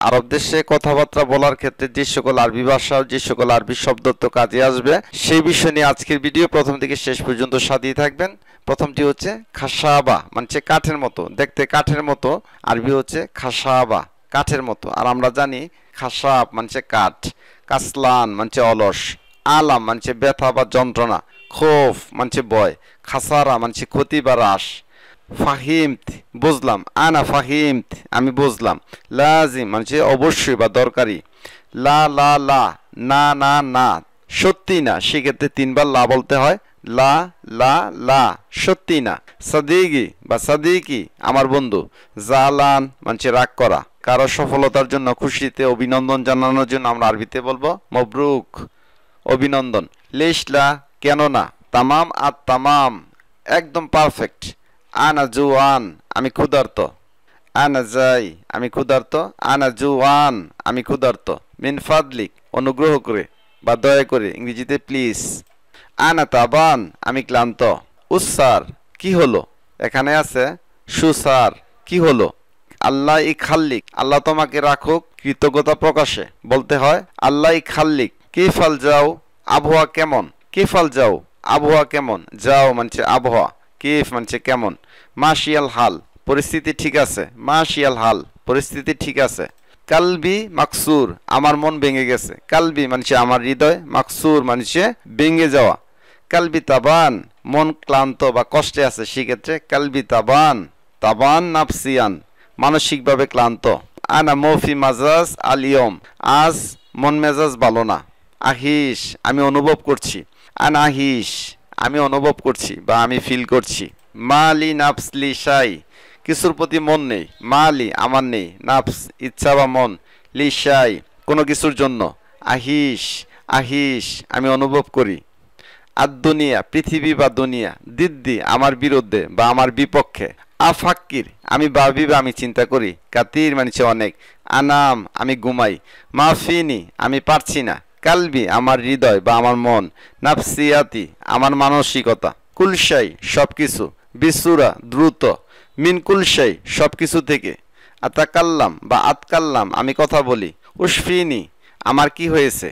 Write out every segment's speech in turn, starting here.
আরব দেশে কথাবার্তা বলার ক্ষেত্রে যে সকল আরবি ভাষা ও যে সকল আরবি শব্দ তো কাজে আসবে সেই বিষয় নিয়ে আজকের ভিডিও প্রথম থেকে শেষ পর্যন্ত সাথেই থাকবেন। প্রথমটি হচ্ছে খাসাবা, মানে কাঠের মতো, দেখতে কাঠের মতো, আরবি হচ্ছে খাসাবা, কাঠের মতো। আর আমরা জানি খাসাব মানে কাঠ, কাসলান মানে অলস, আলাম মানে ব্যথা বা যন্ত্রণা, খোফ মানে ভয়, খাসারা মানে ক্ষতি বা হ্রাস, ফাহিমত বুঝলাম, আনা ফাহিমত আমি বুঝলাম, লাজিম মানে অবশ্যই বা দরকারি, লা লা লা না না না সত্যি না, সেক্ষেত্রে তিনবার লা বলতে হয়, লা লা লা সত্যি না, সাদিকি বা সাদিকি আমার বন্ধু, জালান মানে রাগ করা, কারো সফলতার জন্য খুশিতে অভিনন্দন জানানোর জন্য আমরা আরবিতে বলবো মবরুক অভিনন্দন, লেশলা কেন না, তামাম আর তামাম একদম পারফেক্ট, আনা জুয়ান আমি ক্ষুধার্ত, আনা যাই আমি ক্ষুধার্ত, আনা জুয়ান আমি ক্ষুধার্ত, মিন ফাদলিক অনুগ্রহ করে বা দয়া করে, ইংরেজিতে প্লিজ, আনা তাবান আমি ক্লান্ত, উসার কি হলো, এখানে আছে সুসার কি হলো, আল্লাহ ই খাল্লিক আল্লাহ তোমাকে রাখুক, কৃতজ্ঞতা প্রকাশে বলতে হয় আল্লাহ ই খাল্লিক, কিফাল যাও আবহাওয়া কেমন, কিফাল যাও আবহাওয়া কেমন, যাও মানে আবহাওয়া, কিফ মানে কেমন, মাশিয়াল হাল পরিস্থিতি ঠিক আছে, মাশিয়াল হাল পরিস্থিতি ঠিক আছে, কালবি মাকসুর আমার মন ভেঙে গেছে, কালবি মানে আমার হৃদয়, মাকসুর মানে ভেঙে যাওয়া, কালবি তাবান মন ক্লান্ত বা কষ্টে আছে, সেক্ষেত্রে কালবি তাবান, তাবান নাফসিয়ান মানসিকভাবে ক্লান্ত, আনা মফি মাজাজ আলিয়ম আজ মন মেজাজ ভালো না, আহিস আমি অনুভব করছি, আনা আহিস আমি অনুভব করছি বা আমি ফিল করছি, মালি নাফসলি শাই কিছুর প্রতি মন নেই, মালি আমার নেই, নাফস ইচ্ছা বা মন, লি শাই কোনো কিছুর জন্য, আহিস আহিস আমি অনুভব করি, আর দুনিয়া পৃথিবী বা দুনিয়া, দিদ্দি আমার বিরুদ্ধে বা আমার বিপক্ষে, আফাক্কির আমি ভাবি বা আমি চিন্তা করি, কাতির মানে অনেক, আনাম আমি ঘুমাই, মাফিনি আমি পারছি না, কালবি আমার হৃদয় বা আমার মন, নাফসিয়াতি আমার মানসিকতা, কুলশাই সবকিছু, বিসুরা দ্রুত, মিন কুলশাই সবকিছু থেকে, আতাকাল্লাম বা আতকাল্লাম আমি কথা বলি, উশফিনি আমার কি হয়েছে,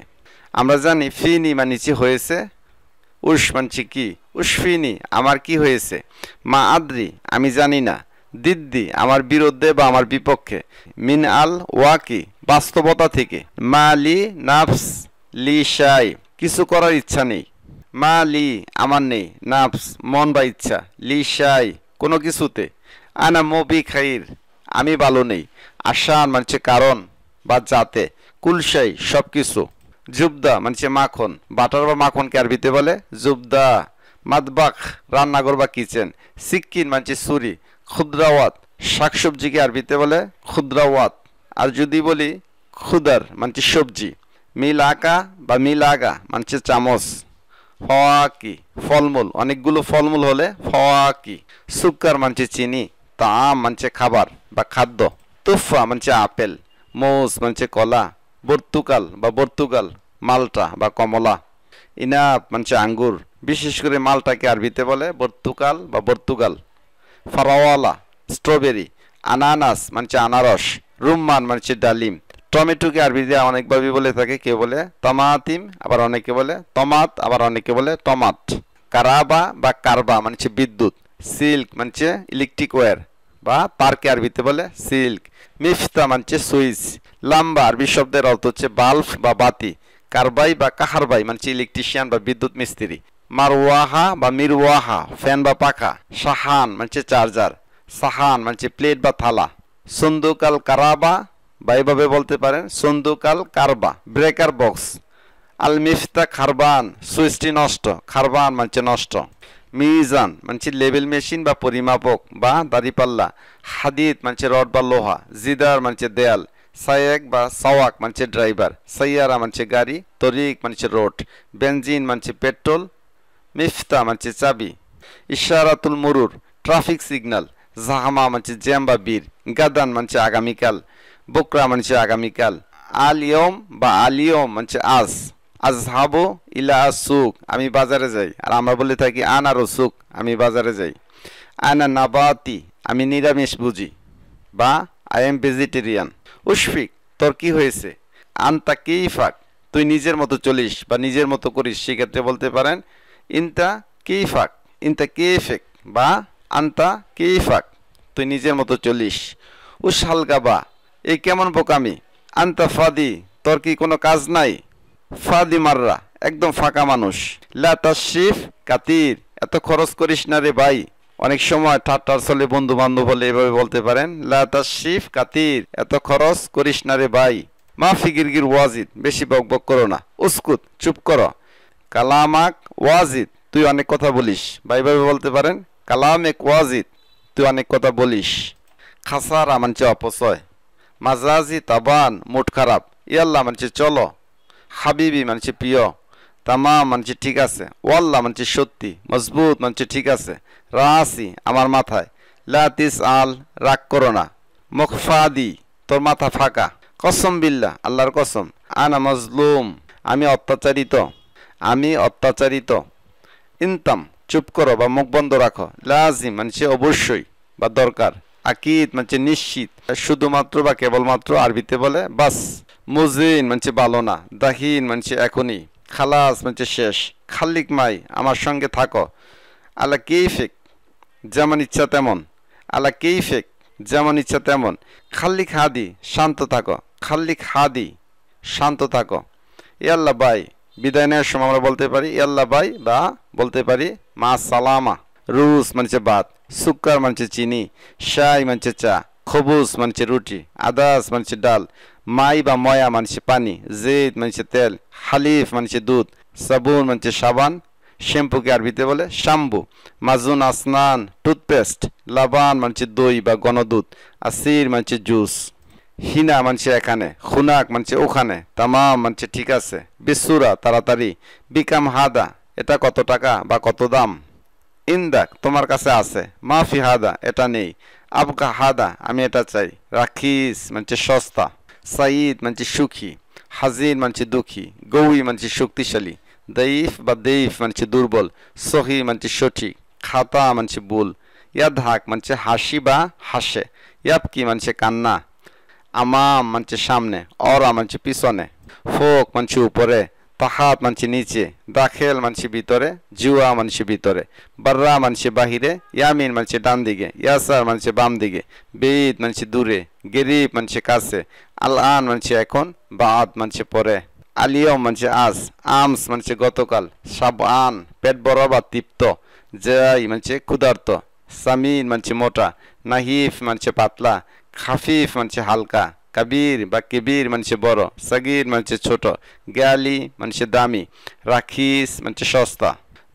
আমরা জানি ফিনি মানে হয়েছে, উশ মানছি কি, উশফিনি আমার কি হয়েছে, মা আদ্রি আমি জানি না, দিদ্দি আমার বিরুদ্ধে বা আমার বিপক্ষে, মিন আল ওয়াকি বাস্তবতা থেকে, মা লি নাফস লি শাই কিছু করার ইচ্ছা নেই, মা লি আমার নেই, নাফস মন বা ইচ্ছা, লি শাই কোনো কিছুতে, আনা মবি খাইর আমি ভালো নেই, আশান মানে কারণ বা যাতে, কুলশাই সব কিছু, জুবদা মানে মাখন, বাটার বা মাখনকে আরবিতে বলে জুবদা, মাদবাক রান্নাঘর বা কিচেন, সিক্কিন মানে ছুরি, খুদ্রাওয়াত শাকসবজিকে আরবিতে বলে খুদ্রাওয়াত, আর যদি বলি খুদার মানে সবজি, মিল আকা বা মিল আগা মানে চামচ, ফওয়াকি ফলমূল অনেকগুলো ফলমূল হলে ফওয়াকি, সুকার মানে চিনি, তাম মানে খাবার বা খাদ্য, তুফা মানে আপেল, মৌজ মানে কলা, পর্তুগাল বা পর্তুগাল মালটা বা কমলা, ইনাপ মানে আঙ্গুর, বিশেষ করে মালটাকে আরবিতে বলে পর্তুগাল বা পর্তুগাল, ফারাওয়ালা স্ট্রবেরি, আনানাস মানে আনারস, রুম্মান মানে ডালিম, টমেটোকে আরবিতে অনেকভাবে বলে থাকে, কেউ বলে টমাতিম আবার অনেকে বলে টমাট আবার অনেকে বলে টমাট, কারাবা বা কারবা মানে বিদ্যুৎ, সিল্ক মানে ইলেকট্রিক ওয়্যার বা তারকে আরবিতে বলে সিল্ক, মিফতা মানে সুইচ, লাম্বা আরবি শব্দের অর্থ হচ্ছে বাল্ব বা বাতি, কারবাই বা কাহারবাই মানে ইলেকট্রিশিয়ান বা বিদ্যুৎ মিস্ত্রি, মারওয়াহা বা মিরওয়াহা ফ্যান বা পাখা, সাহান মানে চার্জার, সাহান মানে প্লেট বা থালা, সন্দুকাল কারাবা বা এভাবে বলতে পারেন সন্দুকাল কারবা ব্রেকার বক্স, আল মিফতা খারবান সুইচটি নষ্ট, খারবান মানে নষ্ট, মিজান মানে লেবেল মেশিন বা পরিমাপক বা দাড়িপাল্লা, হাদিদ মানে রড বা লোহা, জিদার মানে দেয়াল, সায়েক বা সাওয়াক মানে ড্রাইভার, সাইয়ারা মানে গাড়ি, তরিক মানে রোড, বেনজিন মানে পেট্রোল, মিফতা মানে চাবি, ইশারাতুল মুরুর ট্রাফিক সিগন্যাল, জাহামা মানে জ্যাম বা বীর, গাদান মানে আগামীকাল, বকরা মানে আগামীকাল, আলিয়ম বা আলিয়ম মানে আজ, আজহাবু ইলা সুক আমি বাজারে যাই, আর আমরা বলে থাকি আনার সুক আমি বাজারে যাই, আনা নাবাতি আমি নিরামিষ বুঝি বা আই এম ভেজিটেরিয়ান, উশফিক তোর কি হয়েছে? আনতা কিফাক, তুই নিজের মতো চলিস বা নিজের মতো করিস, সেক্ষেত্রে বলতে পারেন ইনতা কিফাক, ইনতা কিফেক বা আনতা কিফাক, তুই নিজের মতো চলিস। উশালগাবা, এই কেমন বোকামি। আনতা ফাদি, তোর কি কোনো কাজ নাই? ফাদি মাররা, একদম ফাঁকা মানুষ। লা তাশরিফ কাতির, এত খরচ করিস না রে ভাই। অনেক সময় ঠাট্টার ছলে বন্ধু বান্ধব হলে এভাবে বলতে পারেন লা তাশরিফ কাতির, এত খরচ করিস না রে ভাই। মা ফিগিরগির ওয়াজিদ, বেশি বকবক করো না। উস্কুত, চুপ করো। কালামাক ওয়াজিদ, তুই অনেক কথা বলিস, বা এইভাবে বলতে পারেন কালামেক ওয়াজিদ, তুই অনেক কথা বলিস। খাসারা মানছে অপচয়। মাজাজি তাবান, মুড খারাপ। ইয়াল্লা মানছে চলো। হাবিবি মানছে প্রিয়। তামাম মানছে ঠিক আছে। ওয়াল্লা মানছে সত্যি। মজবুত মানছে ঠিক আছে। রাসি, আমার মাথায়। লাতিস আল, রাগ করো না। মুখফাদি, তোর মাথা ফাঁকা। কসম বিল্লাহ, আল্লাহর কসম। আনা মজলুম, আমি অত্যাচারিত, আমি অত্যাচারিত। ইনতাম, চুপ করো বা মুখ বন্ধ রাখো। লাজিম মানছে অবশ্যই বা দরকার। আকিদ মানছে নিশ্চিত, শুধুমাত্র বা কেবলমাত্র, আরবিতে বলে বাস। মুজিন মানছে ভালো না। দাহিন মানছে এখনই। খালাস মানছে শেষ। খাল্লিক মাই, আমার সঙ্গে থাকো। আলা কেইফেক, যেমন ইচ্ছা তেমন। আলা কেইফেক, যেমন ইচ্ছা তেমন। খাল্লিক হাদি, শান্ত থাকো। খাল্লিক হাদি, শান্ত থাকো। ইয়াল্লা বাই, বিদায় নেওয়ার সময় আমরা বলতে পারি ইয়াল্লা বাই, বা বলতে পারি মা সালামা। রুস মানছে ভাত। সুক্কার মানছে চিনি। শাই মানছে চা। খবুস মানছে রুটি। আদাস মানছে ডাল। মাই বা ময়া মানছে পানি। জেদ মানছে তেল। হালিফ মানছে দুধ। সাবুন মানছে সাবান। শ্যাম্পুকে আরবিতে বলে শ্যাম্পু। মাজুন আসনান, টুথপেস্ট। লাবান মানছে দই বা গণদুধ। আসির মানছে জুস। হিনা মানছে এখানে। খুনাক মানছে ওখানে। তামাম মানছে ঠিক আছে। বিসুরা, তাড়াতাড়ি। বিকাম হাদা, এটা কত টাকা বা কত দাম। ইন্দাক, তোমার কাছে আছে। মাফি হাদা, এটা নেই। আবকা হাদা, আমি এটা চাই। রাখিস মানছে সস্তা। সাইদ মানছে সুখী। হাজির মানছে দুঃখী। গৌই মানছে শক্তিশালী। দঈফ বা দেইফ মানছে দুর্বল। সহি মানছে সঠিক। খাতা মানছে ভুল। ইয়াদহাক মানছে হাসি বা হাসে। ইয়াবকি মানছে কান্না। আমাম মানছে সামনে। অরা মানছে পিছনে। ফোক মানছে উপরে। তাহাত মানছে নিচে। দাখেল মানছে ভিতরে। জুয়া মানছে ভিতরে। বার্রা মানছে বাহিরে। ইয়ামিন মানছে ডান দিকে। ইয়াসার মানছে বাম দিকে। বেদ মানছে দূরে। গেরিব মানছে কাছে। আল আন মানছে এখন। বাদ মানছে পরে। আলিয়ম মানছে আজ। আমস মানছে গতকাল। সাবান, পেট বড় বা তৃপ্ত। জাই মানছে ক্ষুধার্ত। সামিন মানছে মোটা। নাহিফ মানছে পাতলা। খাফিফ মানছে হালকা। কাবির বা কেবির মানছে বড়। সাগির মানছে ছোট। গ্যালি মানছে দামি। রাখিস মানছে সস্তা।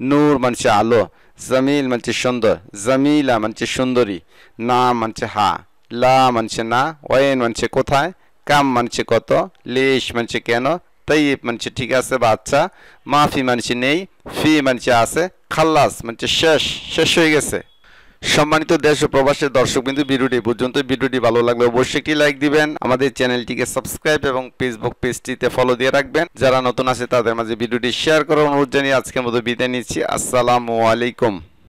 নূর মানছে আলো। জামিল মানছে সুন্দর। জামিলা মানছে সুন্দরী। না মানছে হা। লা মানছে না। ওয়েন মানছে কোথায়। কাম মানছে কত। লেশ মানছে কেন। তাইব মানছে ঠিক আছে বা আচ্ছা। মাফি মানছে নেই। ফি মানছে আছে। খাল্লাস মানছে শেষ, শেষ হয়ে গেছে। সম্মানিত দেশ ও প্রবাসের দর্শকবিন্দু, ভিডিওটি পর্যন্ত। ভিডিওটি ভালো লাগলে অবশ্যই একটি লাইক দিবেন। আমাদের চ্যানেলটিকে সাবস্ক্রাইব এবং ফেসবুক পেজটিতে ফলো দিয়ে রাখবেন। যারা নতুন আছে তাদের মাঝে ভিডিওটি শেয়ার করার অনুরোধ জানিয়ে আজকের মতো বিদায় নিচ্ছি। আসসালামু আলাইকুম।